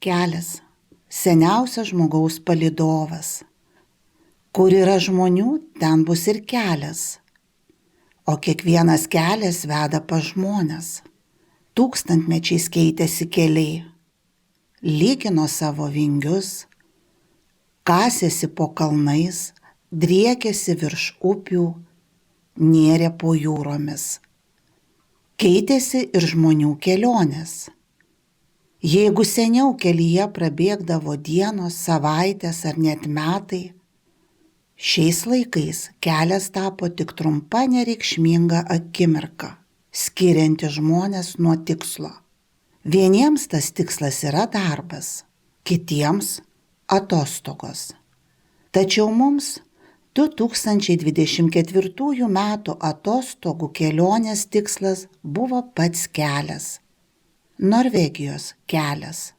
Kelias – seniausias žmogaus palydovas. Kur yra žmonių, ten bus ir kelias. O kiekvienas kelias veda pas žmones. Tūkstantmečiais keitėsi keliai. Lygino savo vingius, kasėsi po kalnais, driekėsi virš upių, nėrė po jūromis. Keitėsi ir žmonių kelionės. Jeigu seniau kelyje prabėgdavo dienos, savaitės ar net metai, šiais laikais kelias tapo tik trumpa nereikšminga akimirka, skirianti žmones nuo tikslo. Vieniems tas tikslas yra darbas, kitiems atostogos. Tačiau mums 2024 metų atostogų kelionės tikslas buvo pats kelias. Norvegijos kelias.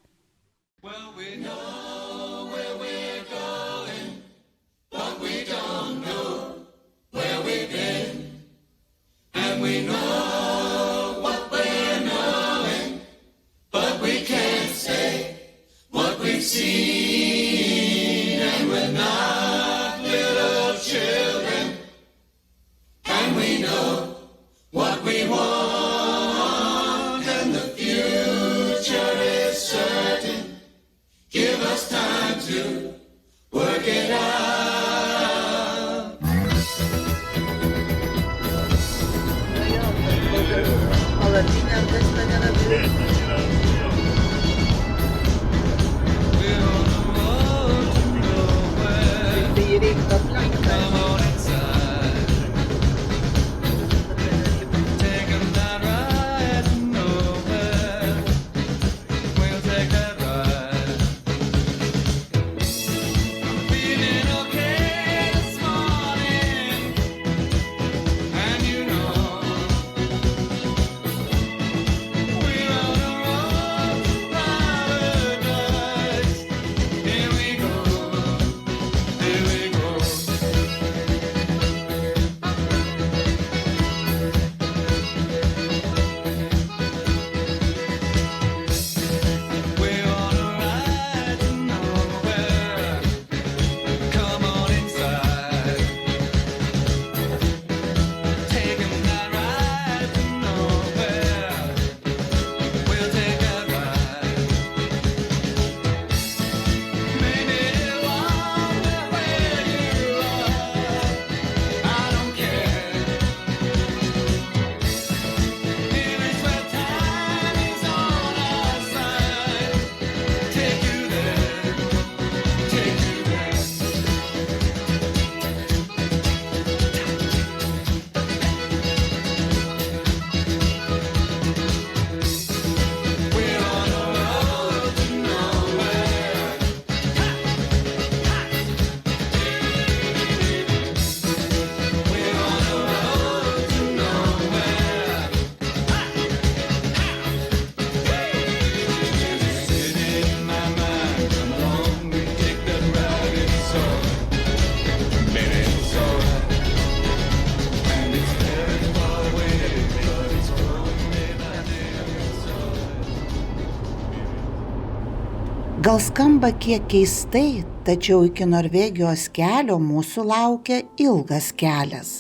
Gal skamba kiek keistai, tačiau iki Norvegijos kelio mūsų laukia ilgas kelias.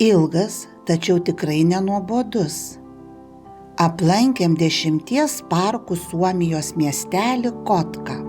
Ilgas, tačiau tikrai nenuobodus. Aplankėm 10 parkų Suomijos miestelį Kotką.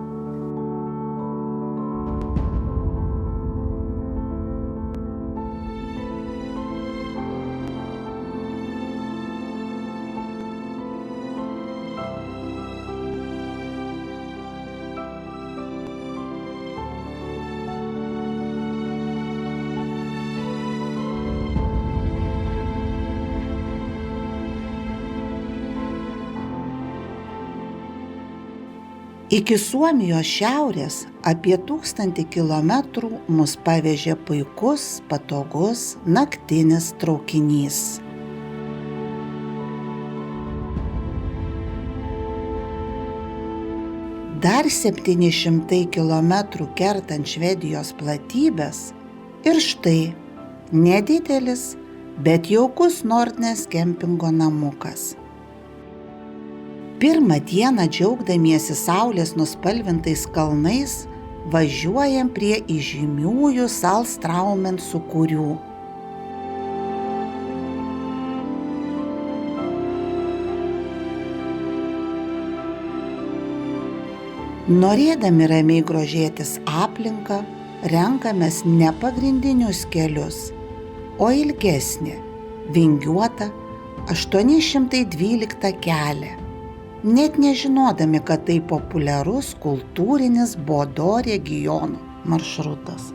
Iki Suomijos šiaurės apie 1000 kilometrų mus pavežė puikus, patogus naktinis traukinys. Dar 700 kilometrų kertant Švedijos platybės ir štai nedidelis, bet jaukus Nordnes kempingo namukas. Pirmą dieną džiaugdamiesi saulės nuspalvintais kalnais, važiuojam prie įžymiųjų Salzstraumen sūkurių. Norėdami ramiai grožėtis aplinką, renkamės ne pagrindinius kelius, o ilgesnį, vingiuotą 812 kelią, net nežinodami, kad tai populiarus kultūrinis Bodo regiono maršrutas.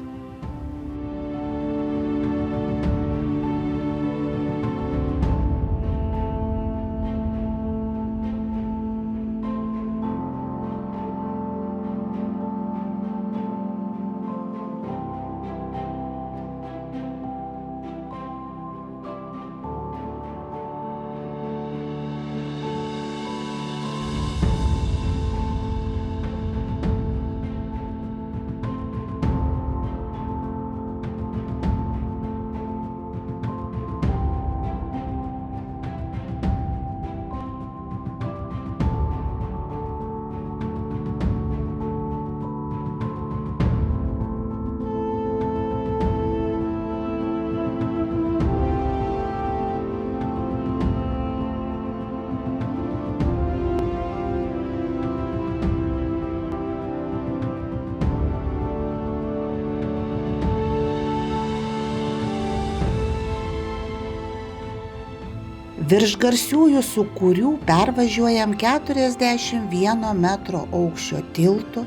Virš garsiųjų sūkurių pervažiuojam 41 metro aukščio tiltu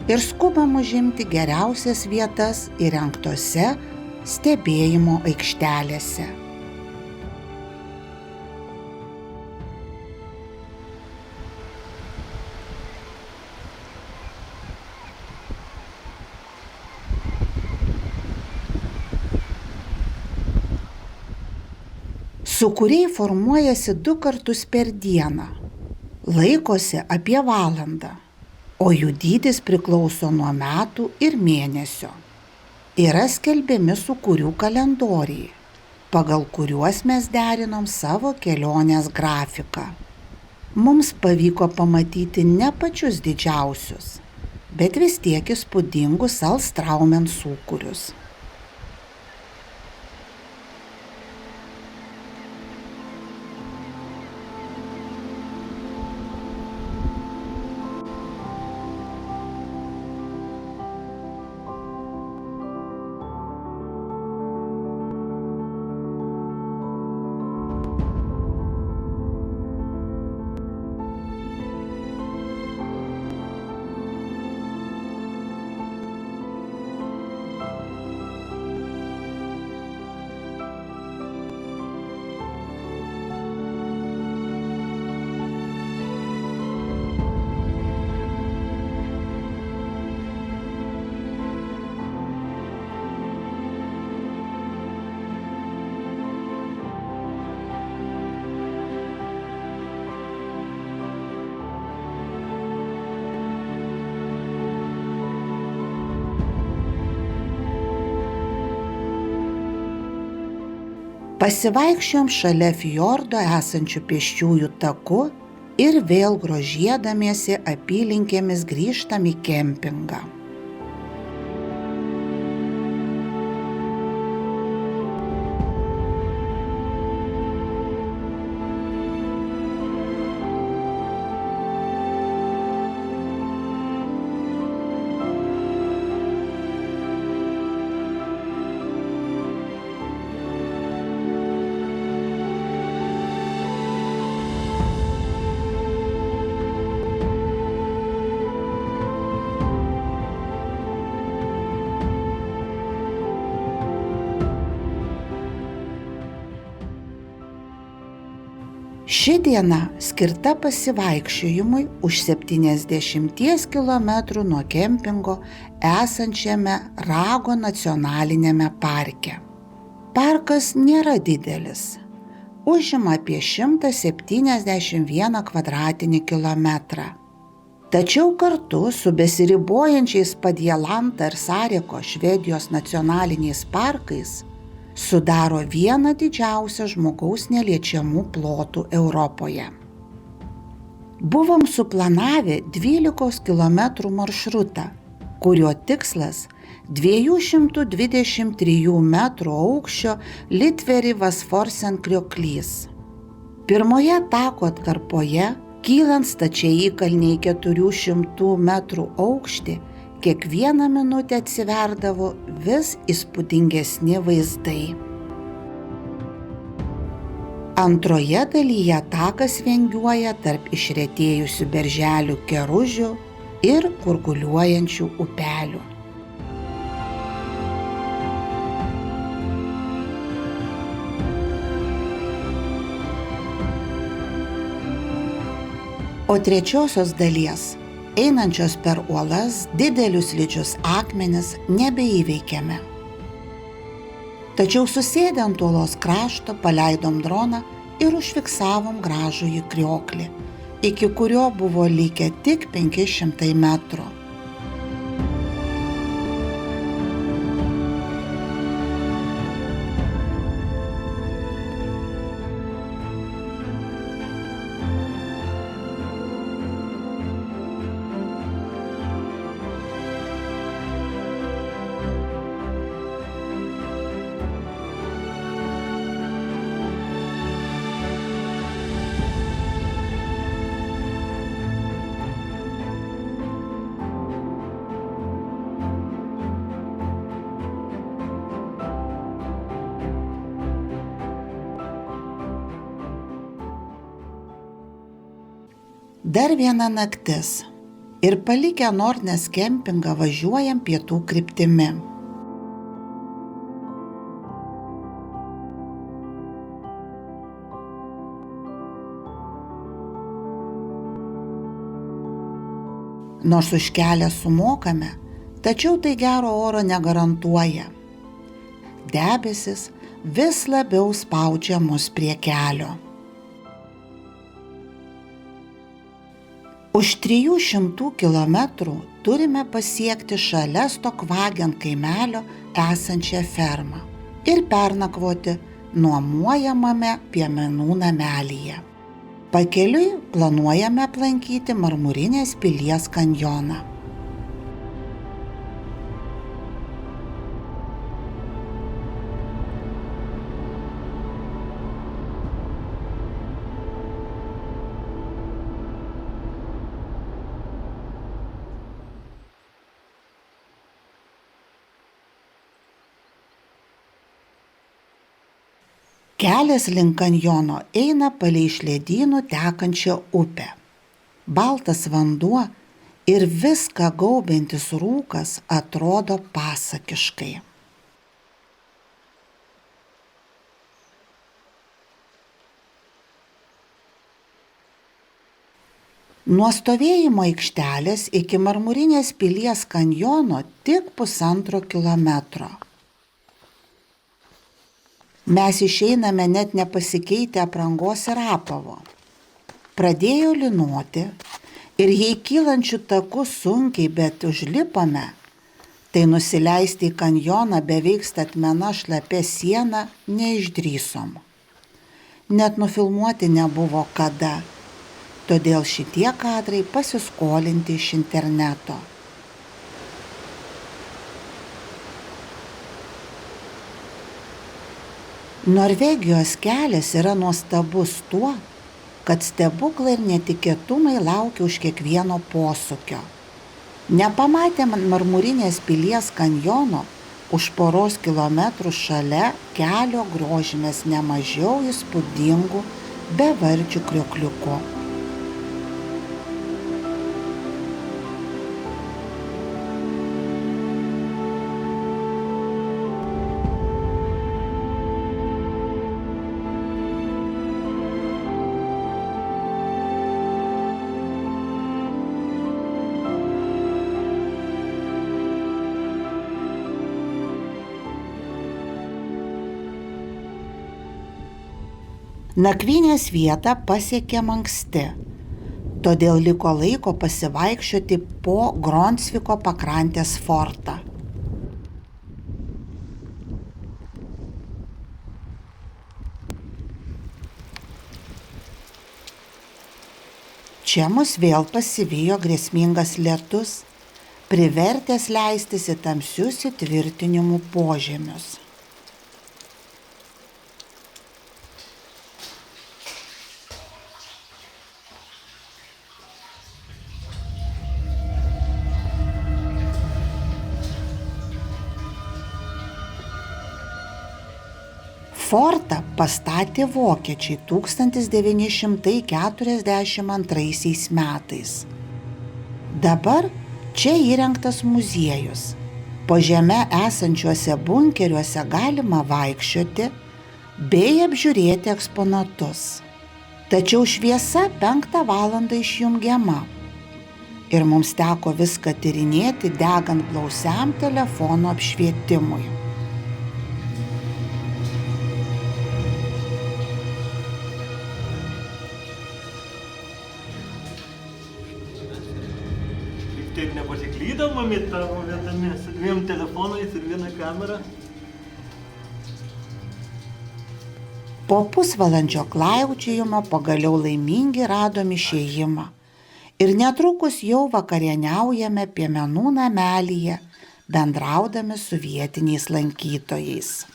ir skubam užimti geriausias vietas įrengtose stebėjimo aikštelėse. Sūkuriai formuojasi 2 kartus per dieną, laikosi apie valandą, o jų dydis priklauso nuo metų ir mėnesio. Yra skelbiami sūkurių kalendoriai, pagal kuriuos mes derinom savo kelionės grafiką. Mums pavyko pamatyti ne pačius didžiausius, bet vis tiek įspūdingus Salzstraumen sūkurius. Pasivaikščiojom šalia fjordo esančių pėsčiųjų taku ir vėl grožėdamiesi apylinkėmis grįžtam į kempingą. Ši diena skirta pasivaikščiojimui už 70 km nuo kempingo esančiame Rago nacionaliniame parke. Parkas nėra didelis, užima apie 171 kvadratinį kilometrą. Tačiau kartu su besiribojančiais Padjelanta ir Sareko Švedijos nacionaliniais parkais sudaro vieną didžiausią žmogaus neliečiamų plotų Europoje. Buvom suplanavę 12 km maršrutą, kurio tikslas 223 metrų aukščio Litveri-Vasforsen krioklys. Pirmoje tako atkarpoje, kylant stačiai įkalniai 400 metrų aukštį, kiekvieną minutę atsiverdavo vis įspūdingesni vaizdai. Antroje dalyje takas vingiuoja tarp išretėjusių berželių keružių ir gurguliuojančių upelių. O trečiosios dalies, einančios per uolas, didelius slidžius akmenis nebeįveikėme. Tačiau susėdę ant uolos krašto paleidom droną ir užfiksavom gražųjį krioklį, iki kurio buvo likę tik 500 metrų. Dar viena naktis ir palikę Nordnes kempingą važiuojam pietų kryptimi. Nors už kelią sumokame, tačiau tai gero oro negarantuoja. Debesis vis labiau spaudžia mus prie kelio. Už 300 kilometrų turime pasiekti šalia Stokvagen kaimelio esančią fermą ir pernakvoti nuomojamame piemenų namelyje. Pakeliui planuojame aplankyti Marmurinės pilies kanjoną. Kelias link kanjono eina palei iš ledynų tekančią upę. Baltas vanduo ir viską gaubiantis rūkas atrodo pasakiškai. Nuo stovėjimo aikštelės iki Marmurinės pilies kanjono tik 1,5 kilometro. Mes išeiname net nepasikeitę aprangos ir apavo. Pradėjo lynoti ir jei kylančių takų sunkiai, bet užlipame, tai nusileisti į kanjoną beveik statmena šlapia siena neišdrįsom. Net nufilmuoti nebuvo kada, todėl šitie kadrai pasiskolinti iš interneto. Norvegijos kelias yra nuostabus tuo, kad stebuklai ir netikėtumai laukia už kiekvieno posūkio. Nepamatę Marmurinės pilies kanjono, už poros kilometrų šalia kelio grožimės nemažiau įspūdingų bevardžių kriokliukų. Nakvynės vietą pasiekėm anksti, todėl liko laiko pasivaikščioti po Gronsviko pakrantės fortą. Čia mus vėl pasivijo grėsmingas lietus, privertęs leistis į tamsius įtvirtinimų požemius. Fortą pastatė vokiečiai 1942 metais. Dabar čia įrengtas muziejus. Po žeme esančiuose bunkeriuose galima vaikščioti bei apžiūrėti eksponatus. Tačiau šviesa 5 valandą išjungiama. Ir mums teko viską tyrinėti degant blausiam telefono apšvietimui. Taip nepasiklydom, mamyt, tavo vietomis su 2 telefonais ir 1 kamera. Po pusvalandžio klaidžiojimo pagaliau laimingi radom išėjimą ir netrukus jau vakarieniaujame piemenų namelyje, bendraudami su vietiniais lankytojais.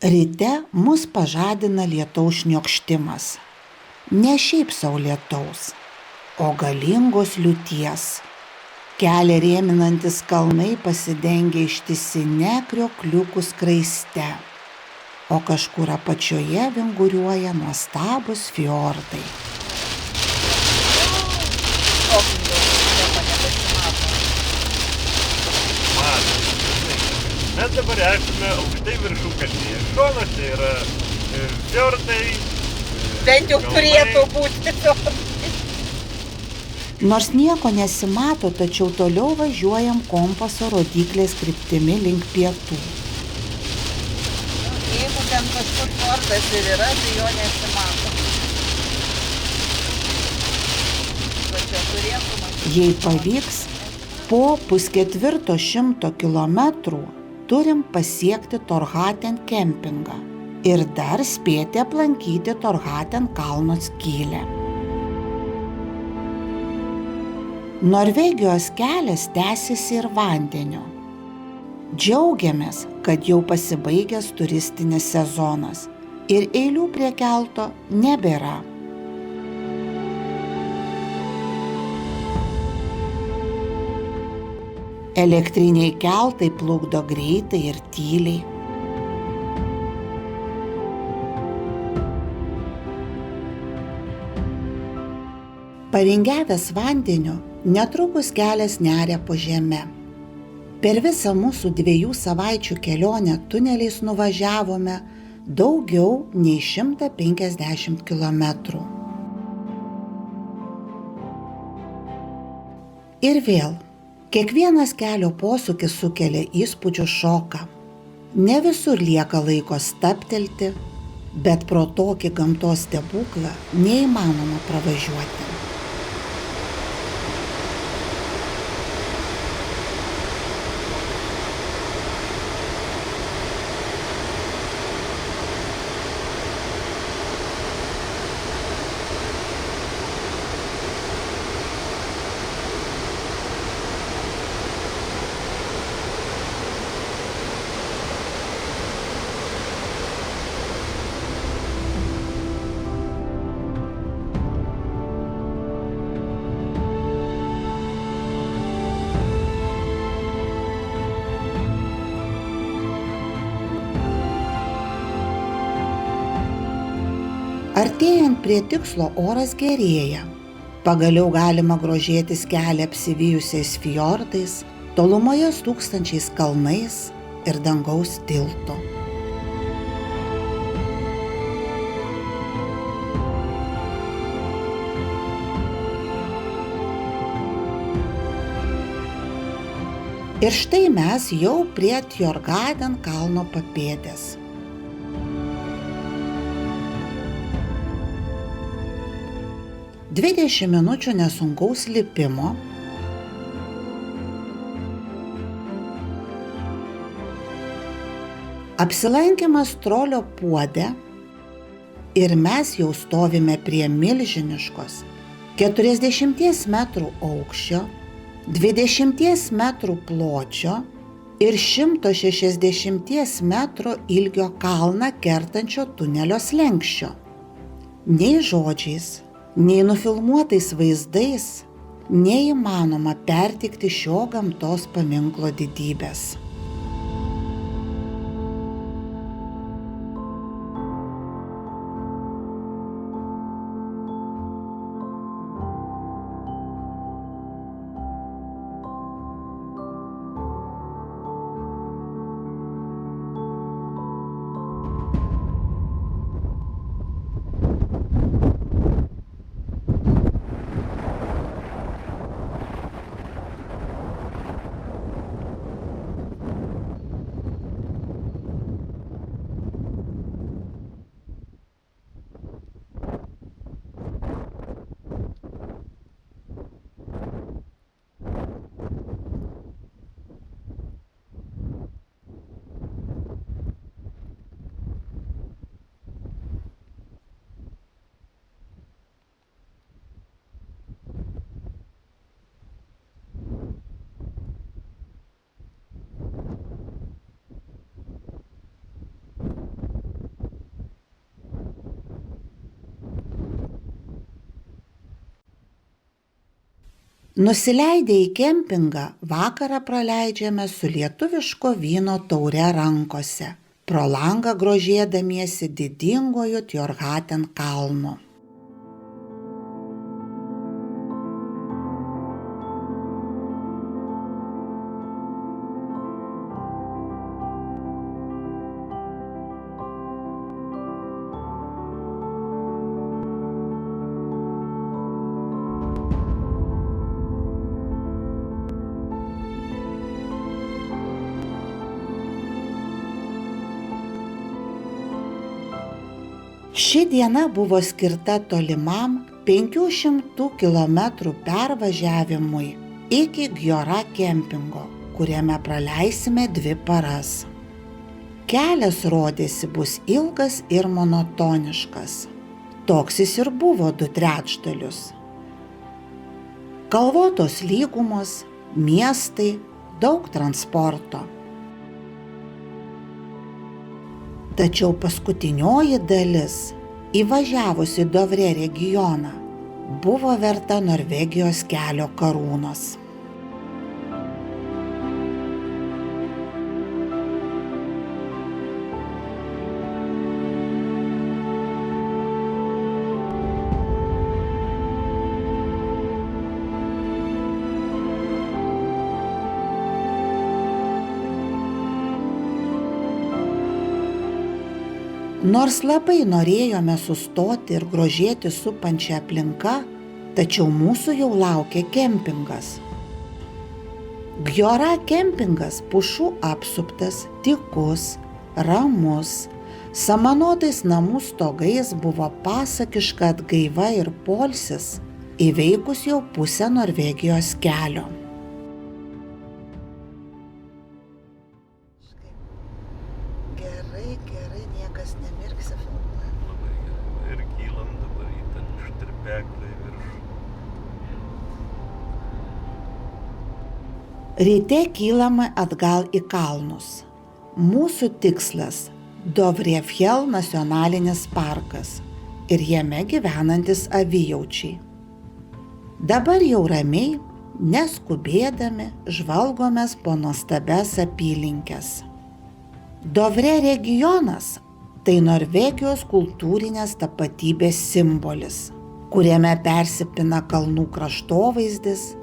Ryte mus pažadina lietaus šniokštimas. Ne šiaip sau lietaus, o galingos liūties. Kelią rėminantis kalnai pasidengia ištisine kriokliukų skraiste, o kažkur apačioje vinguriuoja nuostabūs fjordai. Mes dabar esame aukštai viršukalnėje. Šonuose yra fjordai. Bent jau turėtų būti. Nors nieko nesimato, tačiau toliau važiuojam kompaso rodyklės kryptimi link pietų. Jeigu ten kažkur fjordas ir yra, tai jo nesimato. Jei pavyks, po 350 kilometrų turim pasiekti Torhaten kempingą ir dar spėti aplankyti Torhaten kalno skylę. Norvegijos kelias tęsiasi ir vandeniu. Džiaugiamės, kad jau pasibaigęs turistinis sezonas ir eilių prie kelto nebėra. Elektriniai keltai plukdo greitai ir tyliai. Pavingiavęs vandeniu, netrukus kelias neria po žeme. Per visą mūsų 2 savaičių kelionę tuneliais nuvažiavome daugiau nei 150 kilometrų. Ir vėl, kiekvienas kelio posūkis sukelia įspūdžių šoką. Ne visur lieka laiko stabtelti, bet pro tokį gamtos stebuklą neįmanoma pravažiuoti. Artėjant prie tikslo oras gerėja. Pagaliau galima grožėtis kelią apsivijusiais fjordais, tolumoje stūkstančiais kalnais ir dangaus tiltu. Ir štai mes jau prie Tjorgaden kalno papėdės. Dvidešimt minučių nesunkaus lipimo. Apsilankymas trolio puode ir mes jau stovime prie milžiniškos 40 metrų aukščio, 20 metrų pločio ir 160 metrų ilgio kalną kertančio tunelio slenksčio. Nei žodžiais, nei nufilmuotais vaizdais neįmanoma perteikti šio gamtos paminklo didybės. Nusileidę į kempingą, vakarą praleidžiame su lietuviško vyno taure rankose, pro langą grožėdamiesi didingojo Tjorgaden kalnu. Ši diena buvo skirta tolimam 500 km pervažiavimui iki Gjora kempingo, kuriame praleisime 2 paras. Kelias rodėsi bus ilgas ir monotoniškas. Toks jis ir buvo 2/3. Kalvotos lygumos, miestai, daug transporto. Tačiau paskutinioji dalis, įvažiavus į Dovre regioną, buvo verta Norvegijos kelio karūnos. Nors labai norėjome sustoti ir grožėti supančią aplinką, tačiau mūsų jau laukia kempingas. Gjora kempingas pušų apsuptas, tykus, ramus, samanotais namų stogais buvo pasakiška atgaiva ir poilsis, įveikus jau pusę Norvegijos kelio. Gerai, niekas nemirksi filmuojant. Labai gerai. Ir kylam dabar į tą štirpeklį virš. Ryte kylame atgal į kalnus. Mūsų tikslas – Dovrefjell nacionalinis parkas ir jame gyvenantis avijaučiai. Dabar jau ramiai, neskubėdami, žvalgomės po nuostabias apylinkes. Dovre regionas – tai Norvegijos kultūrinės tapatybės simbolis, kuriame persipina kalnų kraštovaizdis,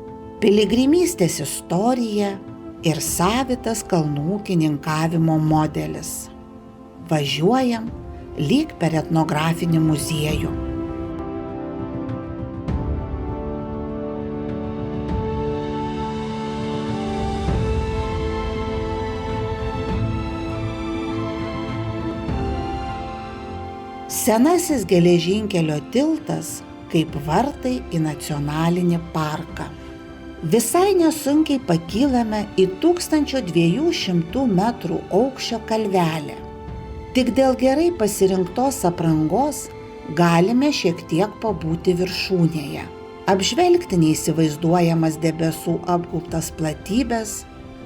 piligrimystės istorija ir savitas kalnų ūkininkavimo modelis. Važiuojam lyg per etnografinį muziejų. Senasis geležinkelio tiltas kaip vartai į nacionalinį parką. Visai nesunkiai pakylame į 1200 metrų aukščio kalvelę. Tik dėl gerai pasirinktos aprangos galime šiek tiek pabūti viršūnėje, apžvelgti neįsivaizduojamas debesų apgaubtas platybes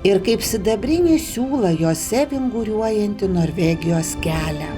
ir kaip sidabrinį siūlą jose vinguriuojantį Norvegijos kelią.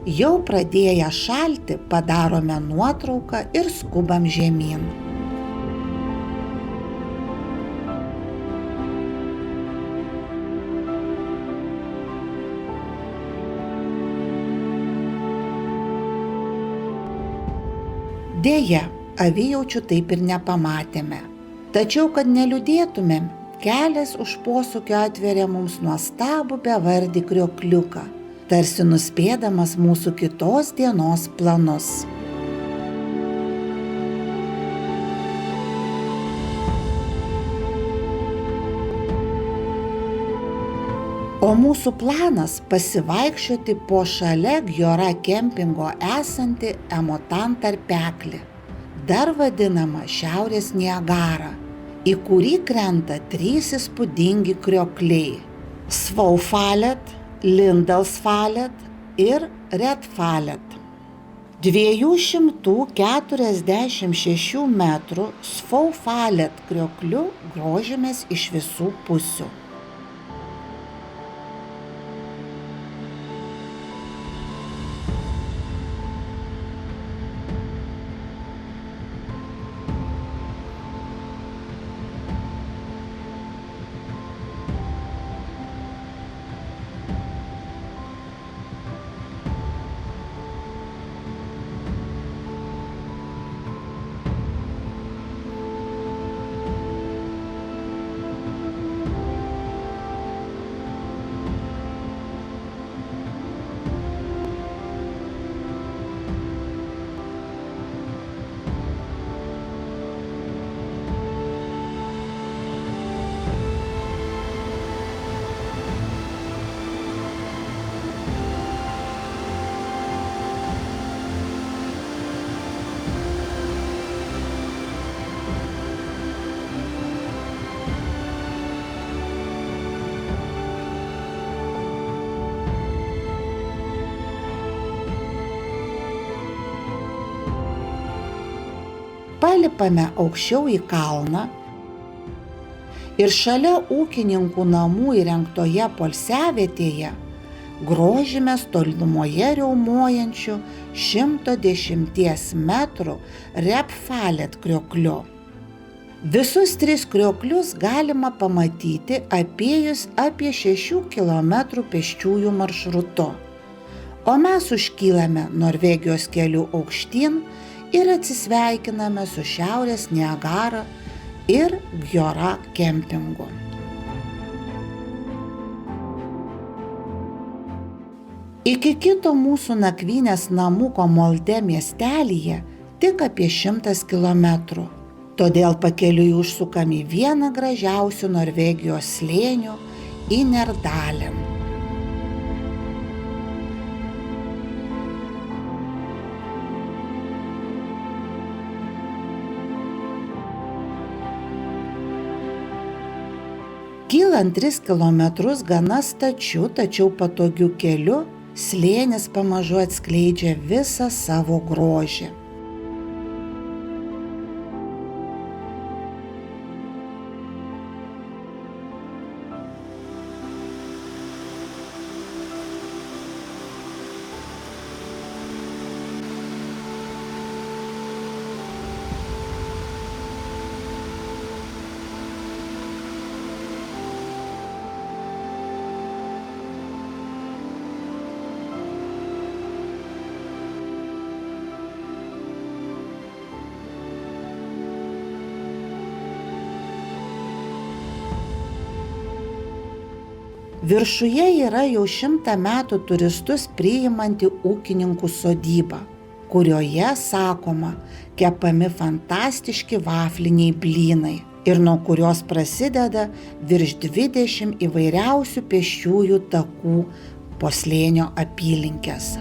Jau pradėję šalti, padarome nuotrauką ir skubam žemyn. Deja, avijaučių taip ir nepamatėme. Tačiau, kad neliūdėtumėm, kelias už posūkio atveria mums nuostabų bevardį kriokliuką, tarsi nuspėdamas mūsų kitos dienos planus. O mūsų planas pasivaikščioti po šalia Gjora kempingo esantį Emotan tarpeklį, dar vadinamą Šiaurės Niagara, į kurį krenta 3 įspūdingi kriokliai – Svaufalet, Lindalsfalet ir Redfalet. 246 metrų Svaufalet kriokliu grožimės iš visų pusių. Palipame aukščiau į kalną ir šalia ūkininkų namų įrengtoje poilsiavietėje grožimės tolumoje riaumojančiu 110 metrų Redfalet kriokliu. Visus 3 krioklius galima pamatyti apėjus apie 6 km pėsčiųjų maršrutu, o mes užkylame Norvegijos keliu aukštyn ir atsisveikiname su Šiaurės Niagara ir Gjora kempingu. Iki kito mūsų nakvynės namuko Molde miestelyje tik apie 100 km, todėl pakeliui užsukam į vieną gražiausių Norvegijos slėnių į Nerdalen. Kylant 3 kilometrus gana stačiu, tačiau patogiu keliu, slėnis pamažu atskleidžia visą savo grožį. Viršuje yra jau 100 metų turistus priimanti ūkininkų sodyba, kurioje, sakoma, kepami fantastiški vafliniai blynai ir nuo kurios prasideda virš 20 įvairiausių pėsčiųjų takų po slėnio apylinkes.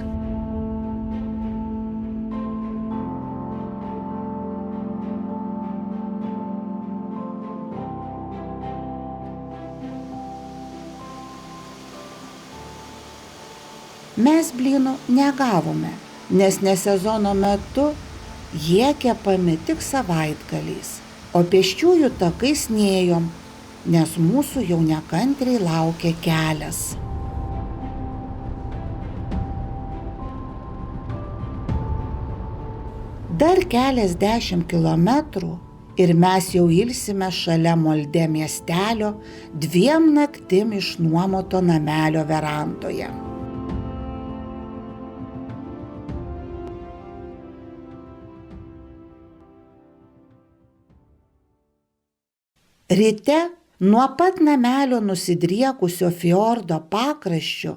Mes blynų negavome, nes ne sezono metu jie kepami tik savaitgaliais, o pėsčiųjų takais nėjom, nes mūsų jau nekantriai laukia kelias. Dar keliasdešimt kilometrų ir mes jau ilsime šalia Molde miestelio 2 naktim išnuomoto namelio verandoje. Ryte nuo pat namelio nusidriekusio fjordo pakraščiu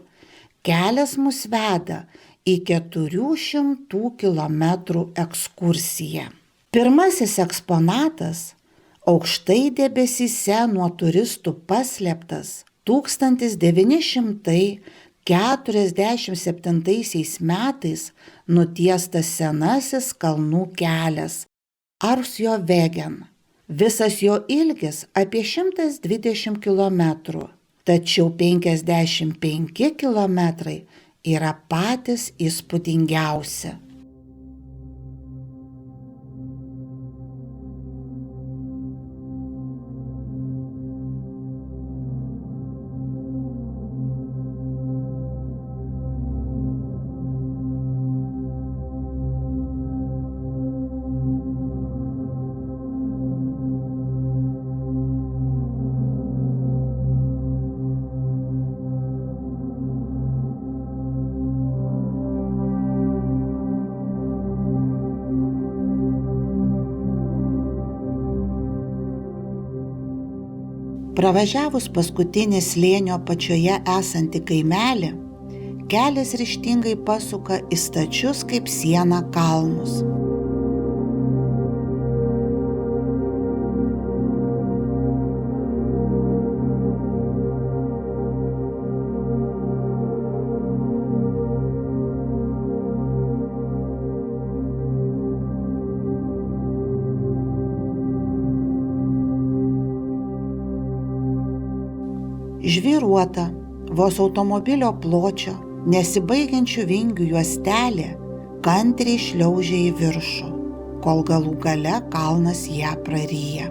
kelias mus veda į 400 kilometrų ekskursiją. Pirmasis eksponatas – aukštai debesyse nuo turistų paslėptas 1947 metais nutiestas senasis kalnų kelias Arsjovegen. Visas jo ilgis apie 120 km, tačiau 55 km yra patys įspūdingiausi. Pravažiavus paskutinį slėnio apačioje esantį kaimelį, kelias ryžtingai pasuka į stačius kaip siena kalnus. Žvyruota, vos automobilio pločio, nesibaigiančių vingių juostelė kantriai šliaužia į viršų, kol galų gale kalnas ją praryja.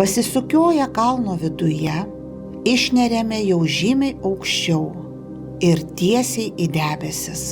Pasisukioję kalno viduje, išneriame jau žymiai aukščiau ir tiesiai į debesis.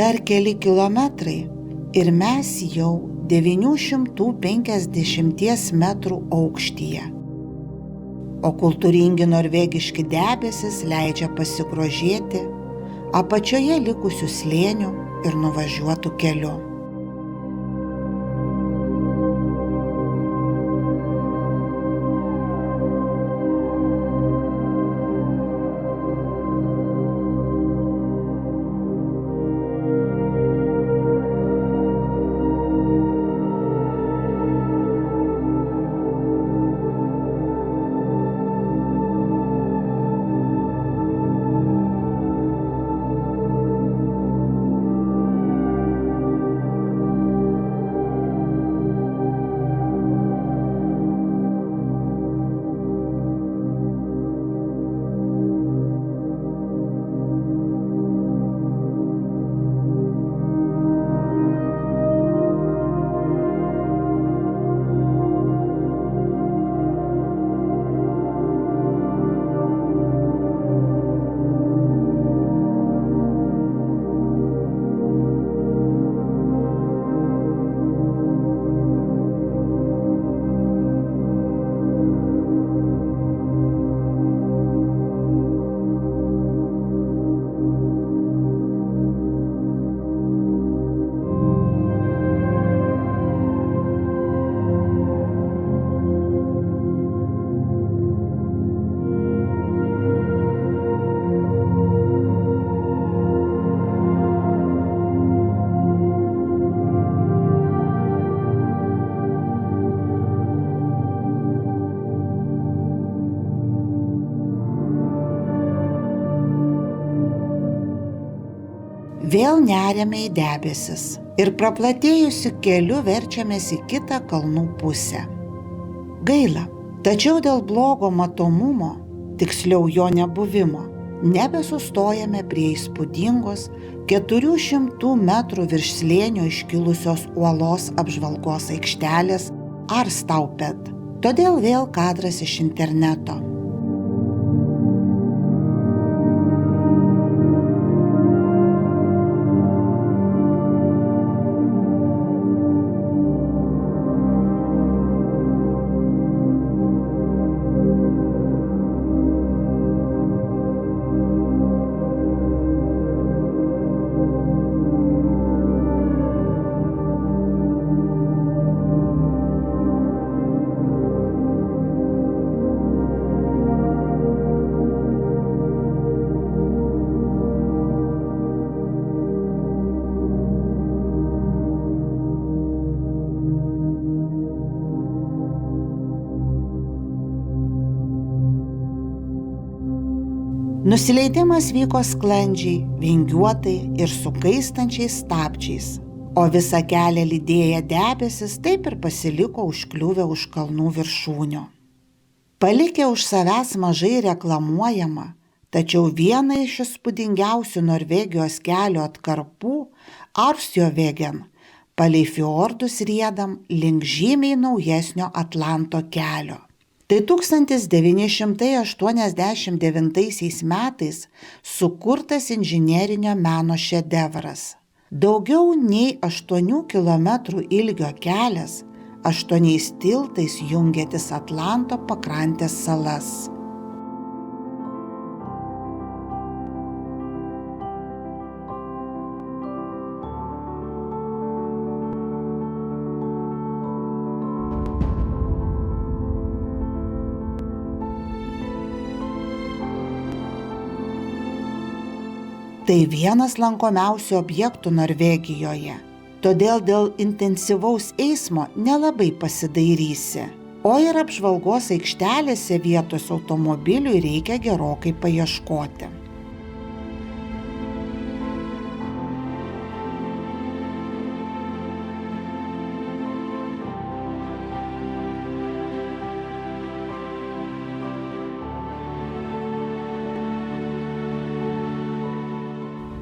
Dar keli kilometrai ir mes jau 950 metrų aukštyje. O kultūringi norvegiški debesis leidžia pasigrožėti apačioje likusių slėnių ir nuvažiuotų keliu. Vėl neriame į debesis ir praplatėjusiu keliu verčiamės į kitą kalnų pusę. Gaila, tačiau dėl blogo matomumo, tiksliau jo nebuvimo, nebesustojame prie įspūdingos 400 metrų virš slėnio iškilusios uolos apžvalgos aikštelės Arstaupet. Todėl vėl kadras iš interneto. Nusileidimas vyko sklandžiai, vingiuotai ir su kaistančiais stabdžiais, o visą kelią lydėję debesis taip ir pasiliko užkliuvę už kalnų viršūnių. Palikę už savęs mažai reklamuojamą, tačiau vieną iš įspūdingiausių Norvegijos kelio atkarpų Arsjovegen, palei fiordus riedam link žymiai naujesnio Atlanto kelio. Tai 1989 metais sukurtas inžinerinio meno šedevras. Daugiau nei 8 km ilgio kelias, 8 tiltais jungiantis Atlanto pakrantės salas. Tai vienas lankomiausių objektų Norvegijoje todėl dėl intensyvaus eismo nelabai pasidairysi, o ir apžvalgos aikštelėse vietos automobiliui reikia gerokai paieškoti.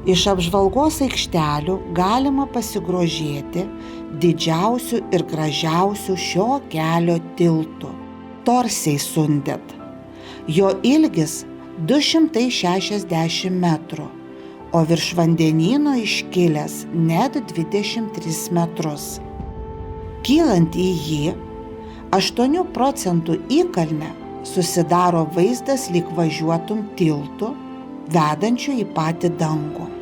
Iš apžvalgos aikštelių galima pasigrožėti didžiausių ir gražiausių šio kelio tiltų – Torsøysundet. Jo ilgis 260 metrų, o virš vandenyno iškilęs net 23 metrus. Kylant į jį, 8% įkalne susidaro vaizdas lyg važiuotum tiltu, vedančiu į patį dangų.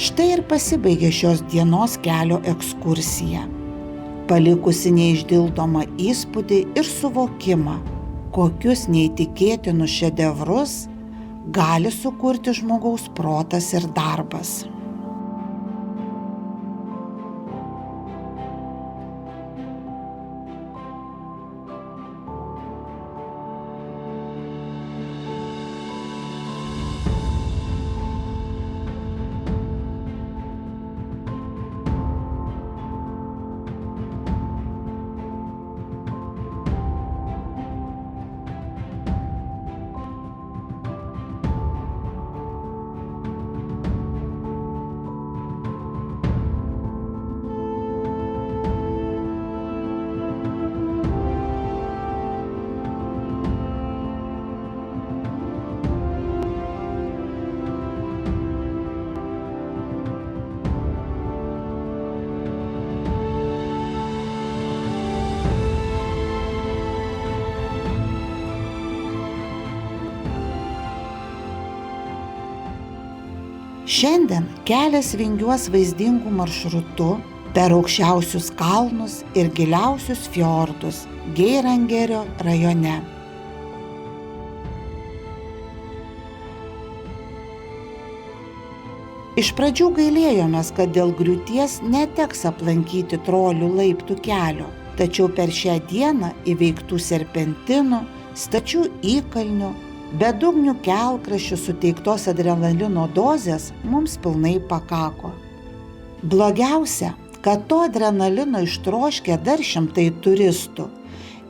Štai ir pasibaigė šios dienos kelio ekskursija, palikusi neišdildomą įspūdį ir suvokimą, kokius neįtikėtinus šedevrus gali sukurti žmogaus protas ir darbas. Šiandien kelias vingiuos vaizdingu maršrutu per aukščiausius kalnus ir giliausius fjordus Geirangerio rajone. Iš pradžių gailėjomės, kad dėl griūties neteks aplankyti Trolių laiptų kelio, tačiau per šią dieną įveiktų serpentinų, stačių įkalnių, bedugnių kelkraščių suteiktos adrenalino dozės mums pilnai pakako. Blogiausia, kad to adrenalino ištroškė dar šimtai turistų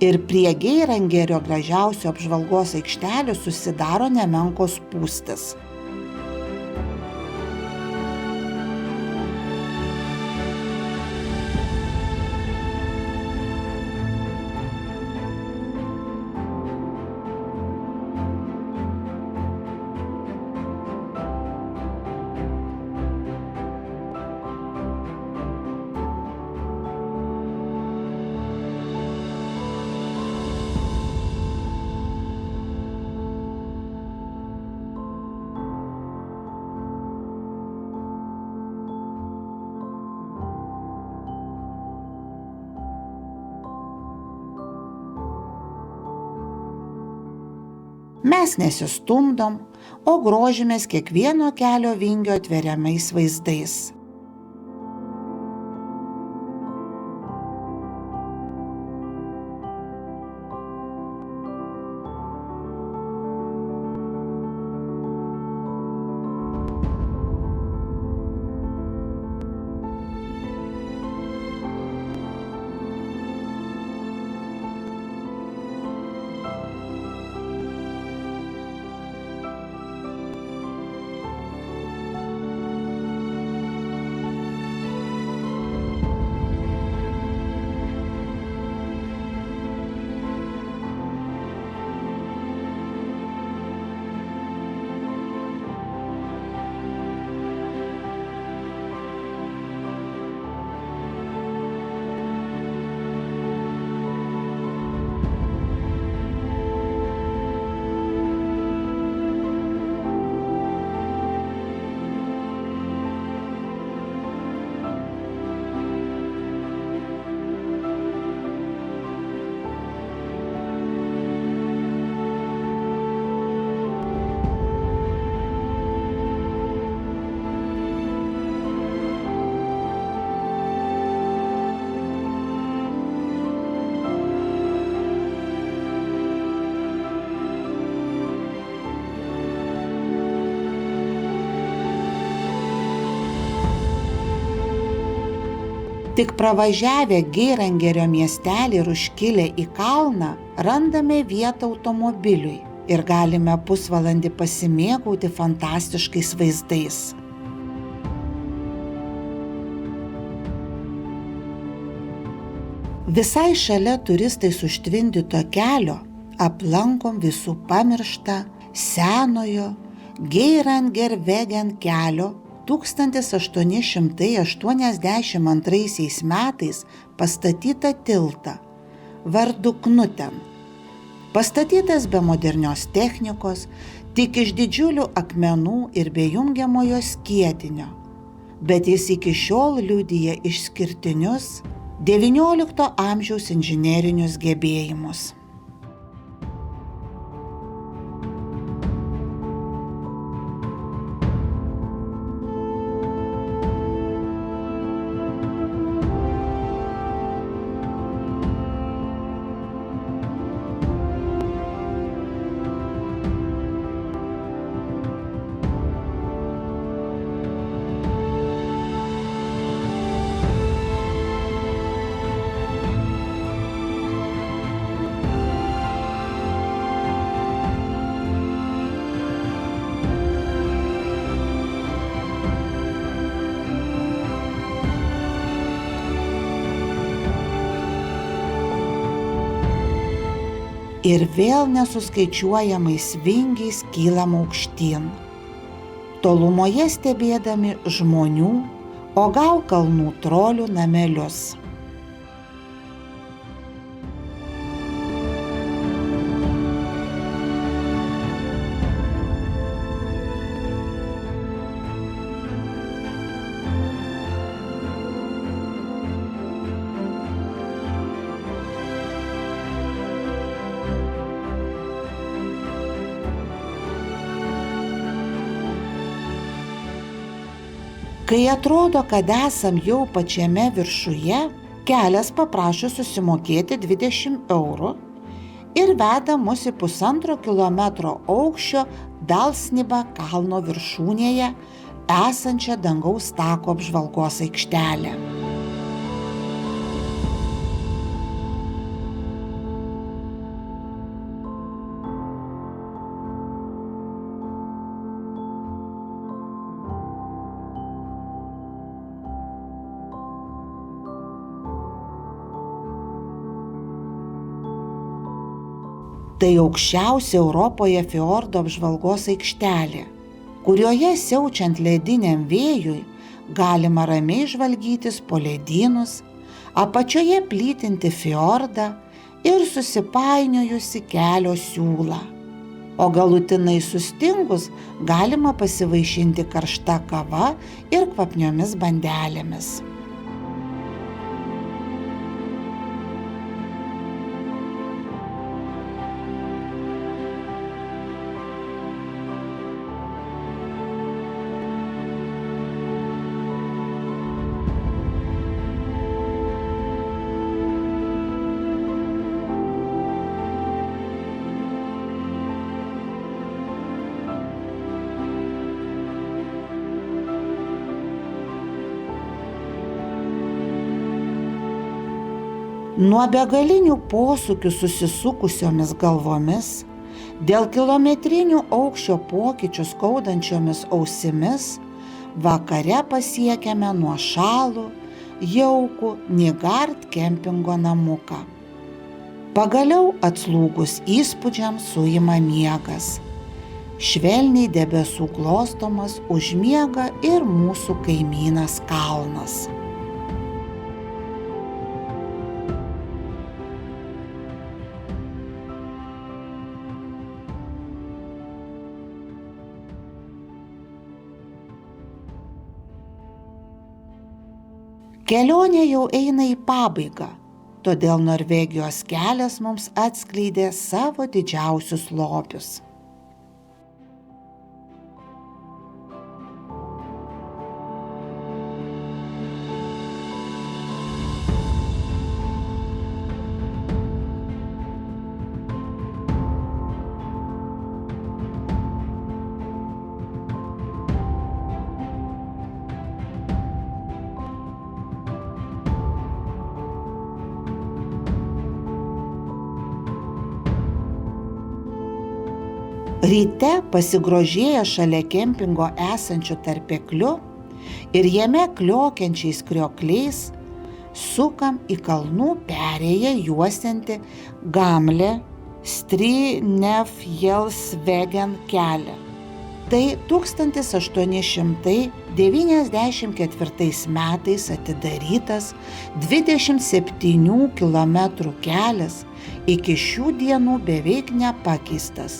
ir prie Geirangerio gražiausio apžvalgos aikštelių susidaro nemenkos spūstys. Mes nesistumdom, o grožimės kiekvieno kelio vingio atveriamais vaizdais. Tik pravažiavę Geirangerio miestelį ir užkilę į kalną, randame vietą automobiliui ir galime pusvalandį pasimėgauti fantastiškais vaizdais. Visai šalia turistais užtvindyto kelio aplankom visų pamirštą senojo Geirangervegen kelio 1882 metais pastatytą tiltą vardu Knuten. Pastatytas be modernios technikos, tik iš didžiulių akmenų ir be jungiamojo skietinio, bet jis iki šiol liudija išskirtinius XIX amžiaus inžinerinius gebėjimus. Ir vėl nesuskaičiuojamais vingiais kylam aukštyn. Tolumoje stebėdami žmonių, o gal kalnų trolių namelius. Kai atrodo, kad esam jau pačiame viršuje, kelias paprašo susimokėti 20 eurų ir veda mus į 1,5 kilometro aukščio Dalsniba kalno viršūnėje esančią dangaus tako apžvalgos aikštelę. Tai aukščiausia Europoje fiordo apžvalgos aikštelė, kurioje siaučiant lediniam vėjui galima ramiai žvalgytis po ledynus, apačioje plytinti fiordą ir susipainiojusi kelio siūlą. O galutinai sustingus galima pasivaišinti karšta kava ir kvapniomis bandelėmis. Nuo begalinių posūkių susisukusiomis galvomis, dėl kilometrinių aukščio pokyčių skaudančiomis ausimis, vakare pasiekiame nuošalų, jaukų Nygard kempingo namuką. Pagaliau atslūgus įspūdžiams suima miegas. Švelniai debesų glostomas užmiega ir mūsų kaimynas kalnas. Kelionė jau eina į pabaigą, todėl Norvegijos kelias mums atskleidė savo didžiausius lobius. Ryte pasigrožėję šalia kempingo esančiu tarpekliu ir jame kliokiančiais kriokliais, sukam į kalnų perėją juosiantį Gamle Strinefjellsvegen kelią. Tai 1894 metais atidarytas 27 km kelias, iki šių dienų beveik nepakeistas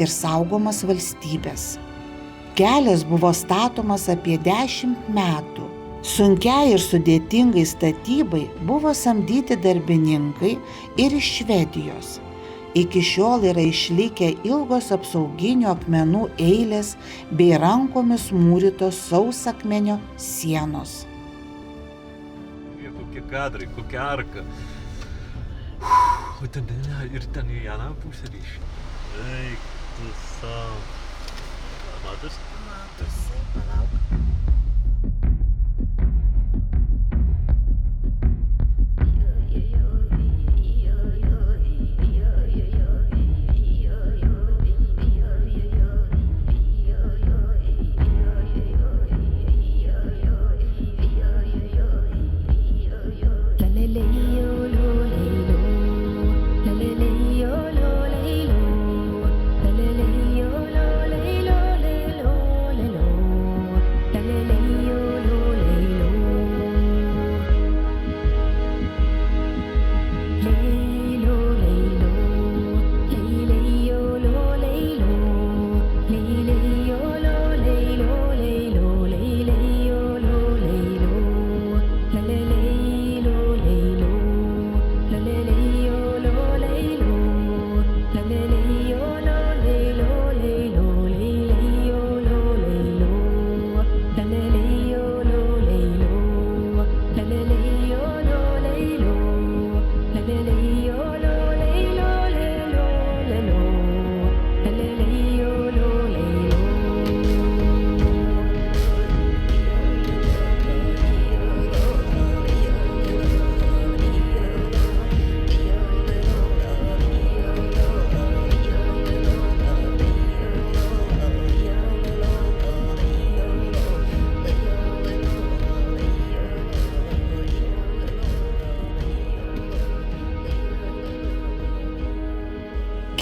ir saugomas valstybės. Kelias buvo statomas apie 10 metų. Sunkiai ir sudėtingai statybai buvo samdyti darbininkai ir iš Švedijos. Iki šiol yra išlikę ilgos apsauginių akmenų eilės bei rankomis mūrytos sausakmenio sienos. Kokie kadrai, kokia arka. O ten ir ten į vieną pusę ryšį. Eik tu savo. Matos? Matosi, palauk.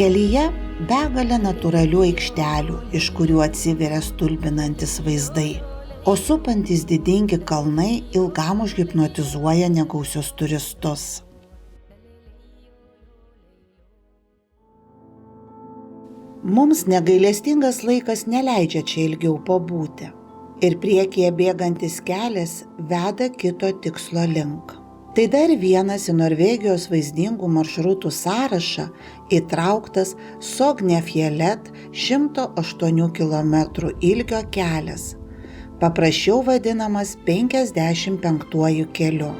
Kelyje begalė natūralių aikštelių, iš kurių atsiveria stulbinantis vaizdai, o supantys didingi kalnai ilgam užhipnotizuoja negausius turistus. Mums negailestingas laikas neleidžia čia ilgiau pabūti ir priekyje bėgantis kelias veda kito tikslo link. Tai dar vienas į Norvegijos vaizdingų maršrutų sąrašą įtrauktas Sognefjellet 108 km ilgio kelias, paprasčiau vadinamas 55 keliu.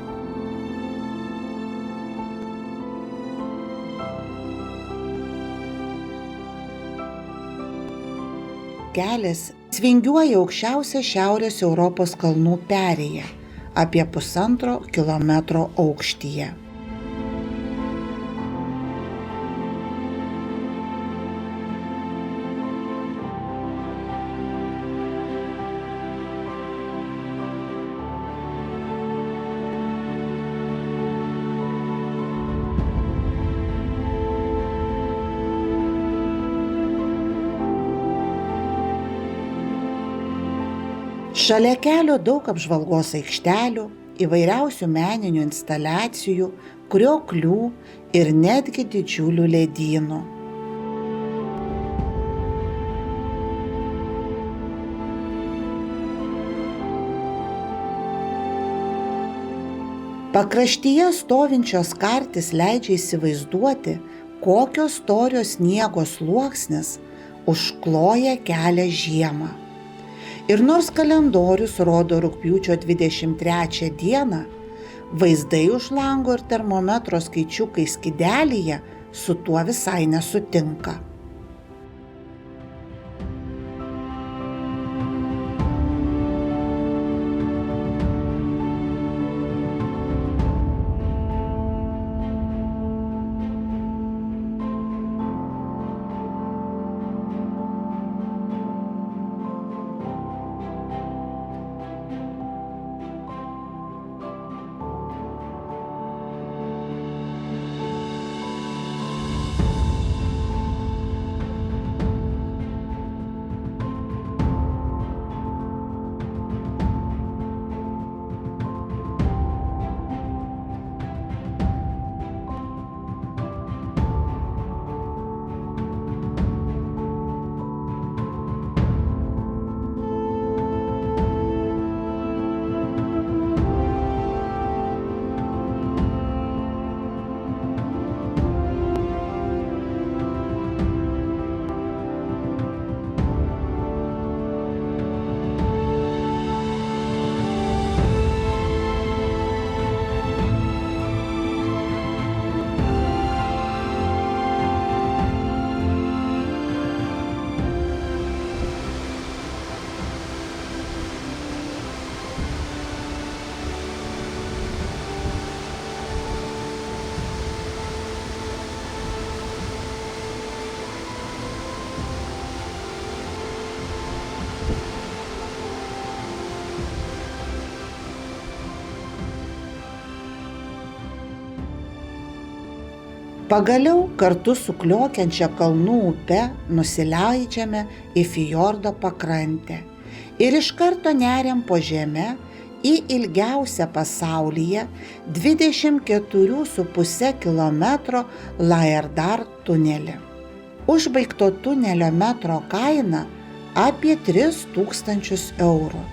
Kelias svingiuoja aukščiausia Šiaurės Europos kalnų perėja, apie 1,5 kilometro aukštyje. Šalia kelio daug apžvalgos aikštelių, įvairiausių meninių instaliacijų, krioklių ir netgi didžiulių ledynų. Pakraštyje stovinčios kartis leidžia įsivaizduoti, kokio storio sniego sluoksnis užkloja kelią žiemą. Ir nors kalendorius rodo rugpjūčio 23 dieną, vaizdai už lango ir termometro skaičiukai skydelyje su tuo visai nesutinka. Pagaliau kartu su kliokiančia kalnų upe nusileidžiame į fjordo pakrantę ir iš karto neriam po žeme į ilgiausią pasaulyje 24,5 km Laerdar tunelį. Užbaigto tunelio metro kaina apie 3 000 eurų.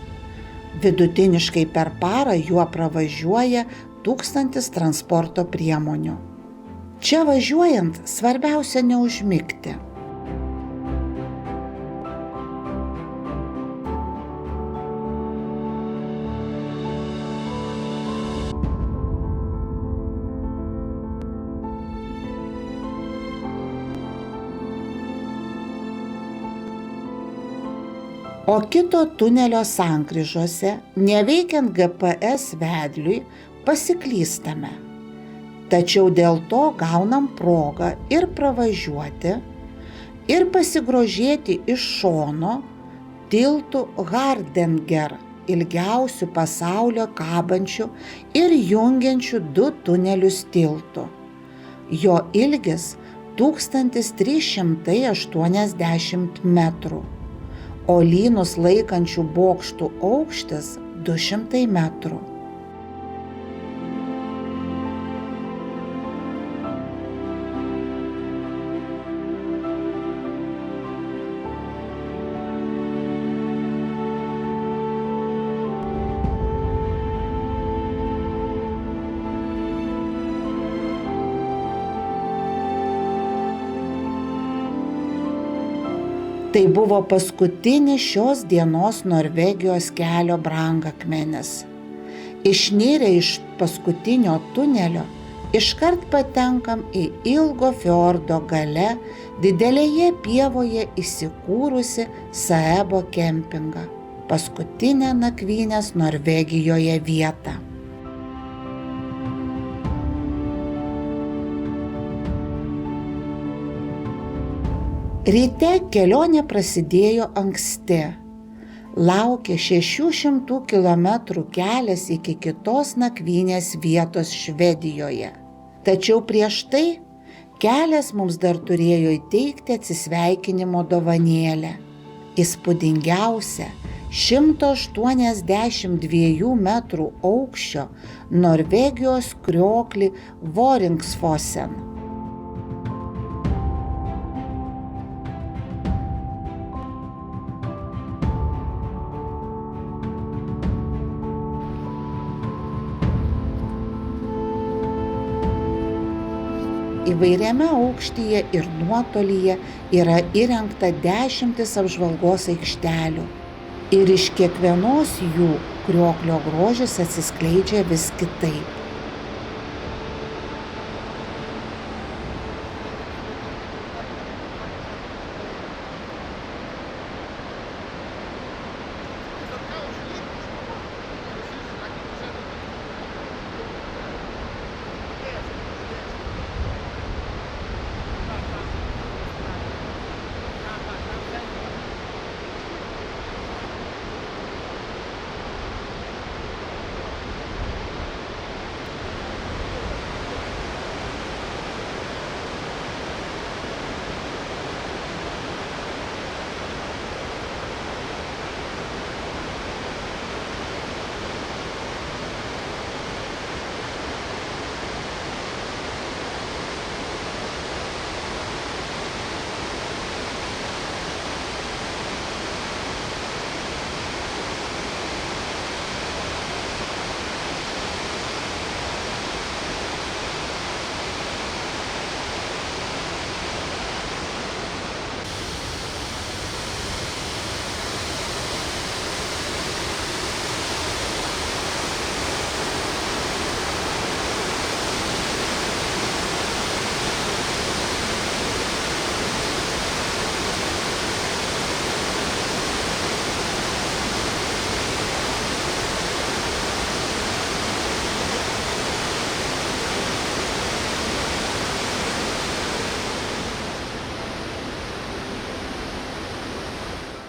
Vidutiniškai per parą juo pravažiuoja 1000 transporto priemonių. Čia važiuojant svarbiausia neužmigti. O kito tunelio sankryžose, neveikiant GPS vedliui, pasiklystame. Tačiau dėl to gaunam progą ir pravažiuoti, ir pasigrožėti iš šono tiltu Hardanger, ilgiausių pasaulio kabančių ir jungiančių 2 tunelius tiltų. Jo ilgis 1380 metrų, o lynus laikančių bokštų aukštis 200 metrų. Tai buvo paskutinis šios dienos Norvegijos kelio brangakmenis. Išnirę iš paskutinio tunelio, iškart patenkam į ilgo fjordo gale didelėje pievoje įsikūrusi Saebo kempingą, paskutinę nakvynės Norvegijoje vietą. Ryte kelionė prasidėjo anksti. Laukė 600 km kelias iki kitos nakvynės vietos Švedijoje. Tačiau prieš tai kelias mums dar turėjo įteikti atsisveikinimo dovanėlę. Įspūdingiausia 182 metrų aukščio Norvegijos krioklį Voringsfossen. Įvairiame aukštyje ir nuotolyje yra įrengta 10 apžvalgos aikštelių. Ir iš kiekvienos jų krioklio grožis atsiskleidžia vis kitaip.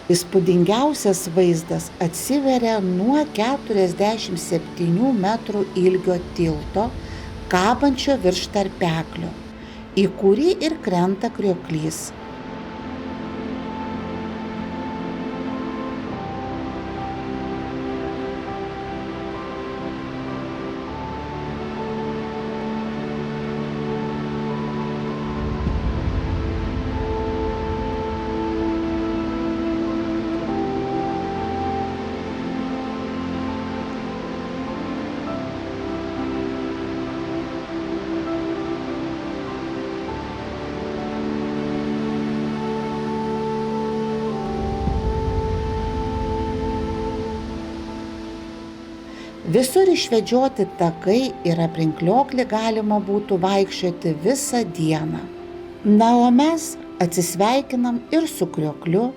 Įspūdingiausias vaizdas atsiveria nuo 47 metrų ilgio tilto, kabančio virš tarpeklio. į kurį ir krenta krioklys. Visur išvedžioti takai ir aplink krioklį galima būtų vaikščioti visą dieną. Na, o mes atsisveikinam ir su kriokliu,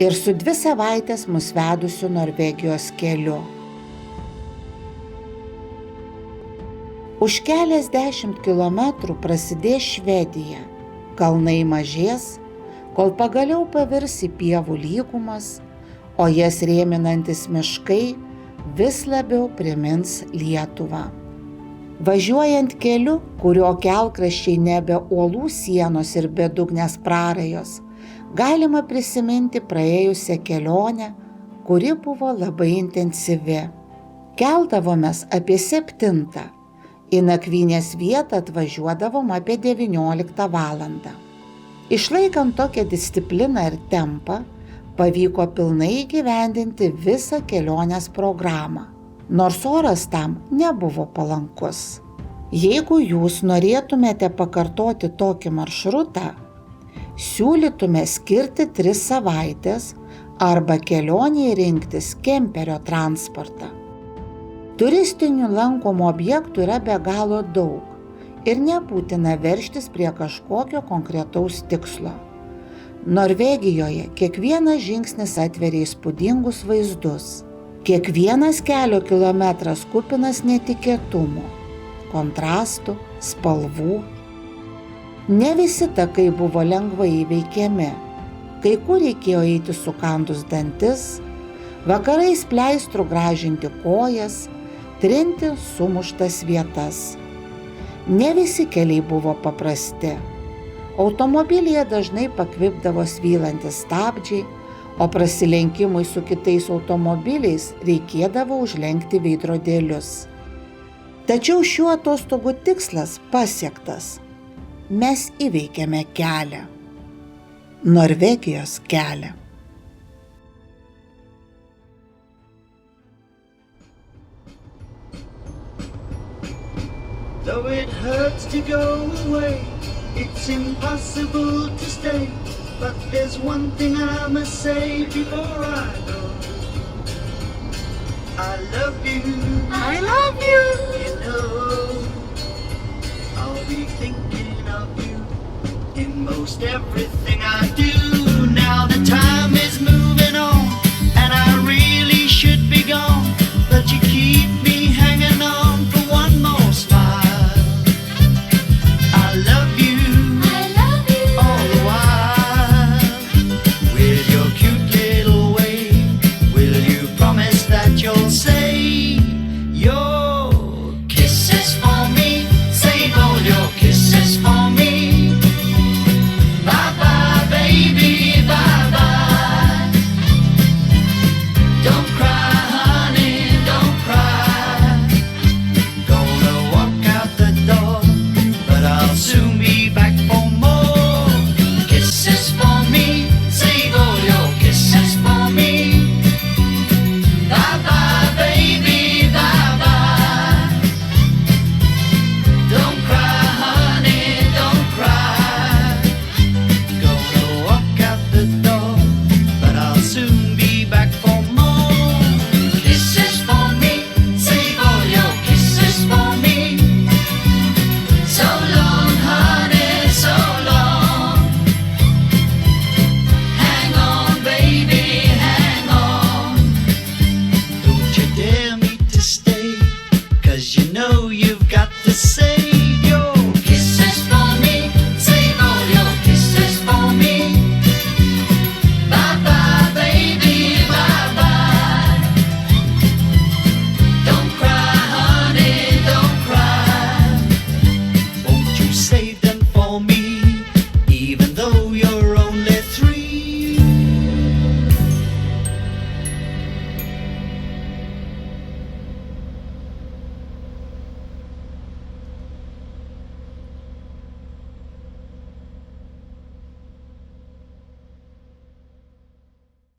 ir su 2 savaitės mus vedusiu Norvegijos keliu. Už keliasdešimt kilometrų prasidės Švedija. Kalnai mažės, kol pagaliau pavirs į pievų lygumas, o jas rėminantis miškai vis labiau primins Lietuvą. Važiuojant keliu, kurio kelkraščiai nebe uolų sienos ir bedugnės prarajos, galima prisiminti praėjusią kelionę, kuri buvo labai intensyvi. Keldavomės apie 7, į nakvynės vietą atvažiuodavom apie 19 valandą. Išlaikant tokią discipliną ir tempą, pavyko pilnai įgyvendinti visą kelionės programą, nors oras tam nebuvo palankus. Jeigu jūs norėtumėte pakartoti tokį maršrutą, siūlytume skirti 3 savaitės arba kelionėje rinktis kemperio transportą. Turistinių lankomų objektų yra be galo daug ir nebūtina veržtis prie kažkokio konkretaus tikslo. Norvegijoje kiekvienas žingsnis atveria įspūdingus vaizdus. Kiekvienas kelio kilometras kupinas netikėtumų, kontrastų, spalvų. Ne visi takai buvo lengvai įveikiami. Kai kur reikėjo eiti sukandus dantis, vakarais pleistru gražinti kojas, trinti sumuštas vietas. Ne visi keliai buvo paprasti. Automobilyje dažnai pakvipdavo svylantis stabdžiai, o prasilenkimui su kitais automobiliais reikėdavo užlenkti veidrodėlius. Tačiau šiuo atostogų tikslas pasiektas. Mes įveikėme kelią. Norvegijos kelią. Though it hurts to go away, it's impossible to stay. But there's one thing I must say before I go. I love you. I love you. You know, I'll be thinking of you in most everything I do. Now the time is moving on, and I really should be gone, but you keep me hanging on for one more smile. I love you. I love you. All the while, with your cute little way, will you promise that you'll save your kisses for me? Save all your kisses for me. Bye bye, baby, bye bye. Don't cry, honey, don't cry. Gonna walk out the door, but I'll soon be back for more kisses for me. Save all your kisses for me. Bye bye, baby, bye bye. Don't cry, honey, don't cry. Gonna walk out the door, but I'll soon be back for more kisses for me. Save all your kisses for me. So long, honey, so long. Hang on, baby, hang on. Don't you dare me to stay, 'cause you know you've got to say